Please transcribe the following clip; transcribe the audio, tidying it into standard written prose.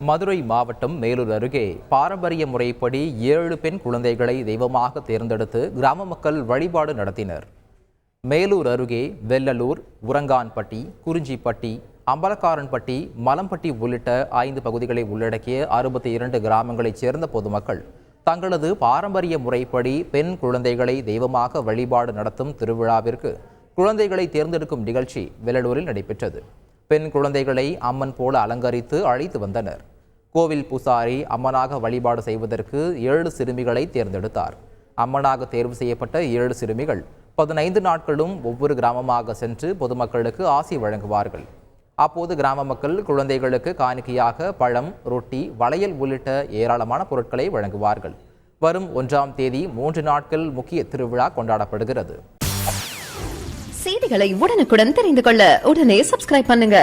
மதுரை மாவட்டம் மேலூர் அருகே பாரம்பரிய முறைப்படி 7 பெண் குழந்தைகளை தெய்வமாக தேர்ந்தெடுத்து கிராம மக்கள் வழிபாடு நடத்தினர். மேலூர் அருகே வெள்ளலூர், உரங்கான்பட்டி, குறிஞ்சிப்பட்டி, அம்பலக்காரன்பட்டி, மலம்பட்டி உள்ளிட்ட 5 பகுதிகளை உள்ளடக்கிய 62 கிராமங்களைச் சேர்ந்த பொதுமக்கள் தங்களது பாரம்பரிய முறைப்படி பெண் குழந்தைகளை தெய்வமாக வழிபாடு நடத்தும் திருவிழாவிற்கு குழந்தைகளை தேர்ந்தெடுக்கும் நிகழ்ச்சி வெள்ளலூரில் நடைபெற்றது. பெண் குழந்தைகளை அம்மன் போல அலங்கரித்து அழைத்து வந்தனர். கோவில் பூசாரி அம்மனாக வழிபாடு செய்வதற்கு 7 சிறுமிகளை தேர்ந்தெடுத்தார். அம்மனாக தேர்வு செய்யப்பட்ட 7 சிறுமிகள் 15 நாட்களும் ஒவ்வொரு கிராமமாக சென்று பொதுமக்களுக்கு ஆசி வழங்குவார்கள். அப்போது கிராம மக்கள் குழந்தைகளுக்கு காணிக்கையாக பழம், ரொட்டி, வளையல் உள்ளிட்ட ஏராளமான பொருட்களை வழங்குவார்கள். வரும் 1ஆம் தேதி 3 நாட்கள் முக்கிய திருவிழா கொண்டாடப்படுகிறது. செய்திகளை உடனுக்குடன் தெரிந்து கொள்ள உடனே சப்ஸ்கிரைப் பண்ணுங்க.